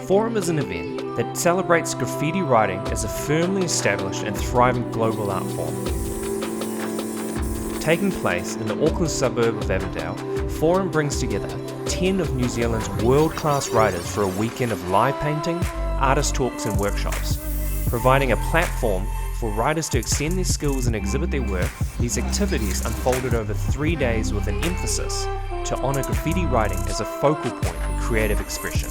Forum is an event that celebrates graffiti writing as a firmly established and thriving global art form. Taking place in the Auckland suburb of Avondale, Forum brings together 10 of New Zealand's world-class writers for a weekend of live painting, artist talks and workshops. Providing a platform for writers to extend their skills and exhibit their work, these activities unfolded over 3 days with an emphasis to honour graffiti writing as a focal point in creative expression.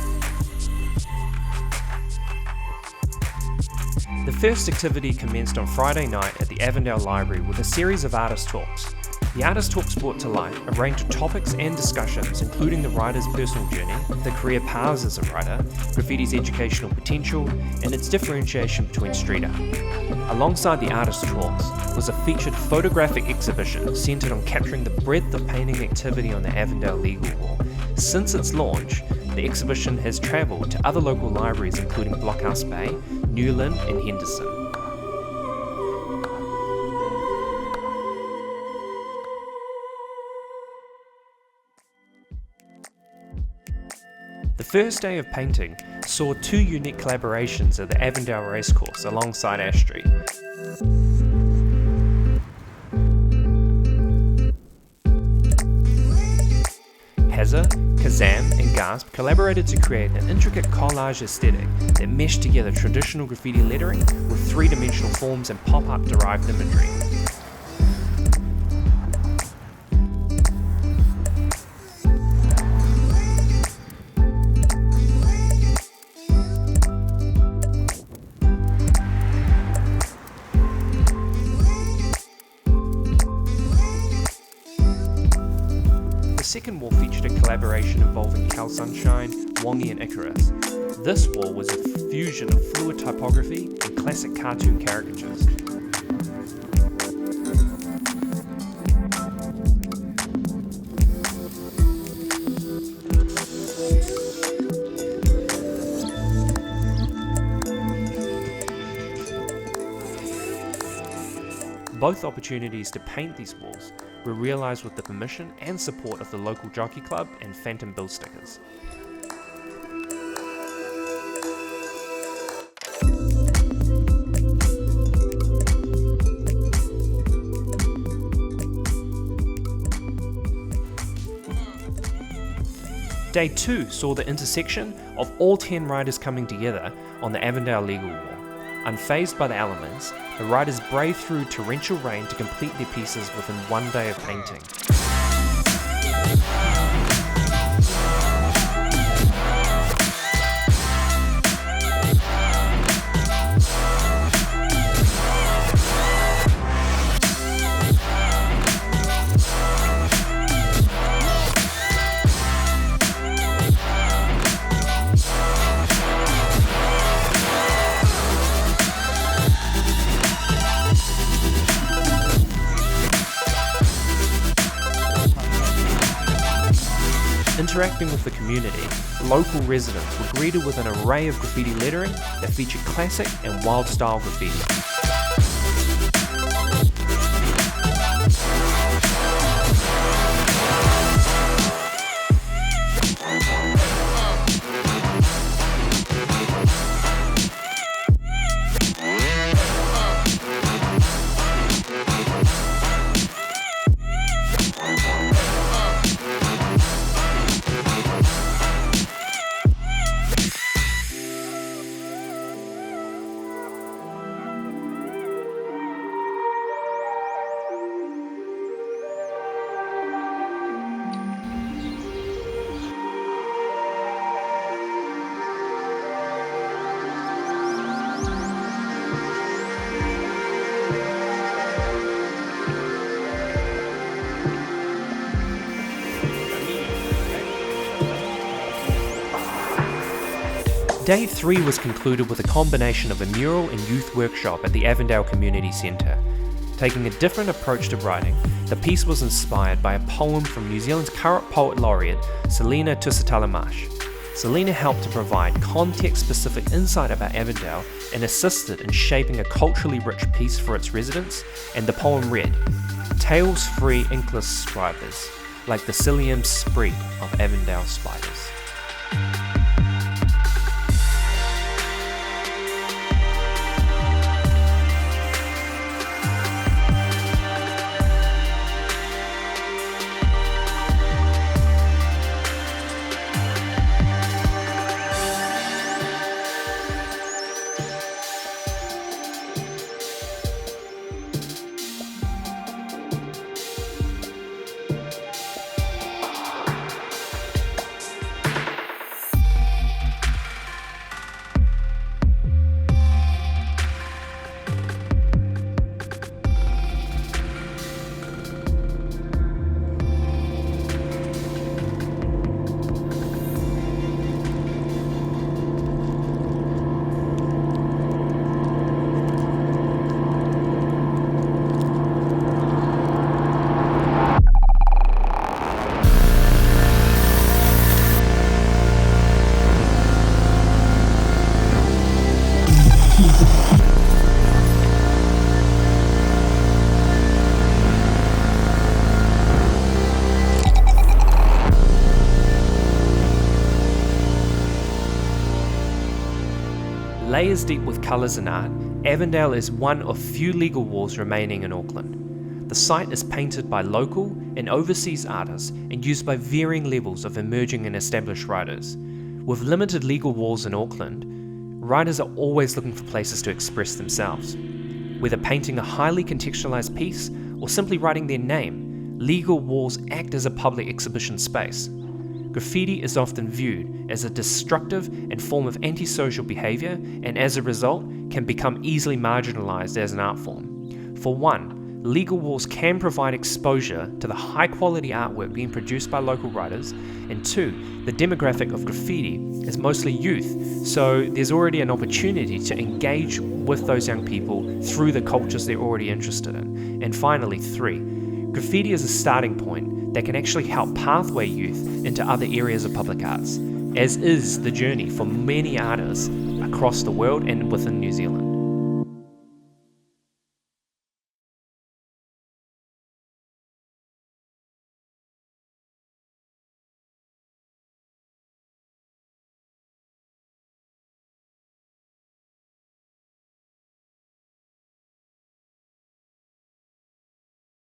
The first activity commenced on Friday night at the Avondale Library with a series of artist talks. The artist talks brought to light a range of topics and discussions, including the writer's personal journey, the career paths as a writer, graffiti's educational potential, and its differentiation between street art. Alongside the artist talks was a featured photographic exhibition centered on capturing the breadth of painting activity on the Avondale legal wall. Since its launch, the exhibition has travelled to other local libraries including Blockhouse Bay, Newland and Henderson. The first day of painting saw 2 unique collaborations at the Avondale Racecourse alongside Ash Street. Kezam and Gasp collaborated to create an intricate collage aesthetic that meshed together traditional graffiti lettering with 3-dimensional forms and pop-up derived imagery. The second wall featured a collaboration involving Kell Sunshine, Wongi and Ikarus. This wall was a fusion of fluid typography and classic cartoon caricatures. Both opportunities to paint these walls were realised with the permission and support of the local Jockey Club and Phantom Billstickers. Day 2 saw the intersection of all 10 writers coming together on the Avondale legal wall. Unfazed by the elements, the writers braved through torrential rain to complete their pieces within 1 day of painting. Interacting with the community, local residents were greeted with an array of graffiti lettering that featured classic and wild style graffiti. Day 3 was concluded with a combination of a mural and youth workshop at the Avondale Community Centre. Taking a different approach to writing, the piece was inspired by a poem from New Zealand's current poet laureate, Selina Tusitala-Marsh. Selina helped to provide context-specific insight about Avondale and assisted in shaping a culturally rich piece for its residents, and the poem read, "Tales free inkless scribers, like the psyllium spree of Avondale spiders." Layers deep with colours and art, Avondale is one of few legal walls remaining in Auckland. The site is painted by local and overseas artists and used by varying levels of emerging and established writers. With limited legal walls in Auckland, writers are always looking for places to express themselves. Whether painting a highly contextualised piece or simply writing their name, legal walls act as a public exhibition space. Graffiti is often viewed as a destructive and form of antisocial behaviour, and as a result can become easily marginalised as an art form. For one, legal walls can provide exposure to the high quality artwork being produced by local writers, and two, the demographic of graffiti is mostly youth, so there's already an opportunity to engage with those young people through the cultures they're already interested in. And finally, three, graffiti is a starting point that can actually help pathway youth into other areas of public arts, as is the journey for many artists across the world and within New Zealand.